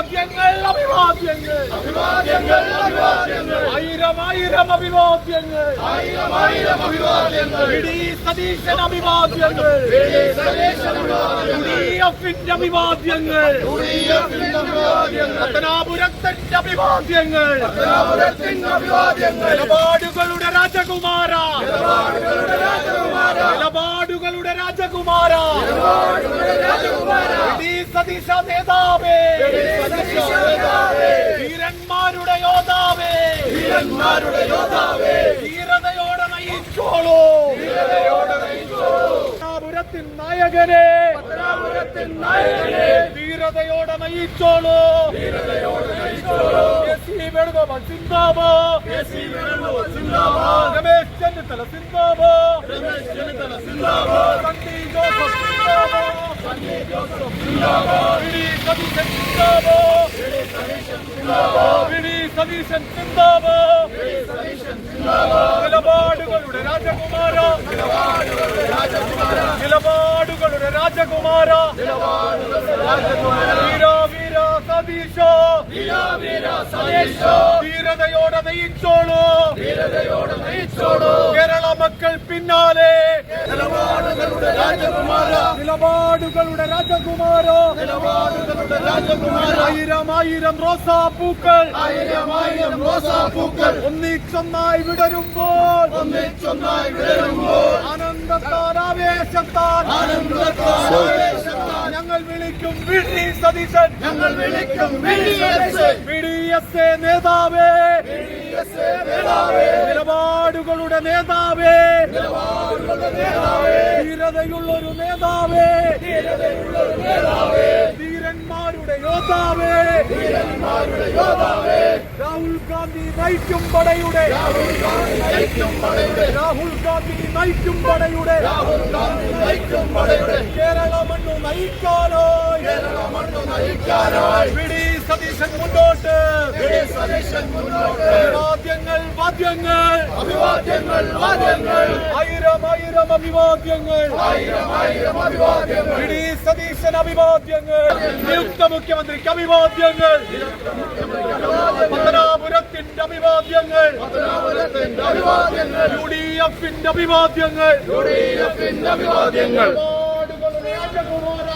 അഭിവാദ്യങ്ങൾ അഭിവാദ്യങ്ങൾ അഭിവാദ്യങ്ങൾ അഭിവാദ്യങ്ങൾ ആയിരം ആയിരം അഭിവാദ്യങ്ങൾ ആയിരം ആയിരം അഭിവാദ്യങ്ങൾ വി.ഡി. സതീശൻ അഭിവാദ്യങ്ങൾ വി.ഡി. സതീശൻ അഭിവാദ്യങ്ങൾ യു.ഡി.എഫിന്റെ അഭിവാദ്യങ്ങൾ യു.ഡി.എഫിന്റെ അഭിവാദ്യങ്ങൾ പത്തനാപുരത്തിന്റെ അഭിവാദ്യങ്ങൾ പത്തനാപുരത്തിന്റെ അഭിവാദ്യങ്ങൾ നിലപാടുകളുടെ രാജകുമാര നിലപാടുകളുടെ രാജകുമാര നിലപാടുകളുടെ രാജകുമാര നിലപാടുകളുടെ രാജകുമാര വി.ഡി. സതീശ നേതാവേ വീരന്മാരുടെ യോദ്ധാവേ വീരന്മാരുടെ യോദ്ധാവേ ധീരതയോടെ നയിച്ചോളൂ ധീരതയോടെ നയിച്ചോളൂ പത്തനാപുരത്തിൻ നായകനെ പത്തനാപുരത്തിൻ നായകനെ ധീരതയോടെ നയിച്ചോളൂ ധീരതയോടെ നയിച്ചോളൂ കെ.സി. വേണുഗോപാൽ സിന്ദാബാദ് കെ.സി. വേണുഗോപാൽ സിന്ദാബാദ് രമേശ് ചെന്നിത്തല സിന്ദാബാദ് രമേശ് ചെന്നിത്തല സിന്ദാബാദ് സണ്ണി ജോസഫ് സിന്ദാബാദ് സണ്ണി ജോസഫ് സിന്ദാബാദ് വി.ഡി. സതീശൻ സിന്ദാബാദ് വി.ഡി. സതീശൻ സിന്ദാബാദ് വി.ഡി. സതീശൻ സിന്ദാബാദ് വി.ഡി. സതീശൻ സിന്ദാബാദ് നിലപാടുകളുടെ രാജകുമാര നിലപാടുകളുടെ രാജകുമാര നിലപാടുകളുടെ രാജകുമാര നിലപാടുകളുടെ രാജകുമാര വീര വീര സതീശ വീര വീര സതീശ ധീരതയോടെ നയിച്ചോളൂ ധീരതയോടെ നയിച്ചോളൂ കേരള മക്കൾ പിന്നാലെ നിലപാടുകളുടെ രാജകുമാര നിലപാടുകളുടെ രാജകുമാര നിലപാടുകളുടെ രാജകുമാര ആയിരം ആയിരം റോസാപ്പൂക്കൾ ആയിരം ആയിരം റോസാപ്പൂക്കൾ ഒന്നിച്ചൊന്നായി വിടരുമ്പോൾ ഒന്നിച്ചൊന്നായി വിടരുമ്പോൾ ആനന്ദത്താൽ ആവേശത്താൽ ആനന്ദത്താൽ ആവേശത്താൽ ഞങ്ങൾ വിളിക്കും വി.ഡി. സതീശൻ ഞങ്ങൾ വിളിക്കും വി.ഡി.എസ്.എ നേതാവേ വി.ഡി.എസ്.എ നേതാവേ നിലപാടുകളുടെ നേതാവേ നിലപാടുകളുടെ നേതാവേ ധീരതയുള്ളൊരു നേതാവേ ധീരതയുള്ളൊരു നേതാവേ ധീരന്മാരുടെ യോദ്ധാവേ ധീരന്മാരുടെ യോദ്ധാവേ രാഹുൽ ഗാന്ധി നയിക്കും പടയുടെ രാഹുൽ ഗാന്ധി നയിക്കും പടയുടെ രാഹുൽ ഗാന്ധി നയിക്കും പടയുടെ രാഹുൽ ഗാന്ധി നയിക്കും പടയുടെ കേരള മണ്ണു നയിക്കാനായി കേരള മണ്ണു നയിക്കാനായി വി.ഡി. സതീശൻ മുന്നോട്ട് വി.ഡി. സതീശൻ മുന്നോട്ട് വാദ്യങ്ങൾ വാദ്യങ്ങൾ അഭിവാദ്യങ്ങൾ വാദ്യങ്ങൾ ആയിരം ആയിരം അഭിവാദ്യങ്ങൾ ആയിരം ആയിരം അഭിവാദ്യങ്ങൾ വി.ഡി. സതീശൻ അഭിവാദ്യങ്ങൾ നിയുക്ത മുഖ്യമന്ത്രിക്ക് അഭിവാദ്യങ്ങൾ പത്തനാപുരത്തിന്റെ അഭിവാദ്യങ്ങൾ പത്തനാപുരത്തിന്റെ അഭിവാദ്യങ്ങൾ യു.ഡി.എഫിന്റെ അഭിവാദ്യങ്ങൾ യു.ഡി.എഫിന്റെ അഭിവാദ്യങ്ങൾ രാജകുമാര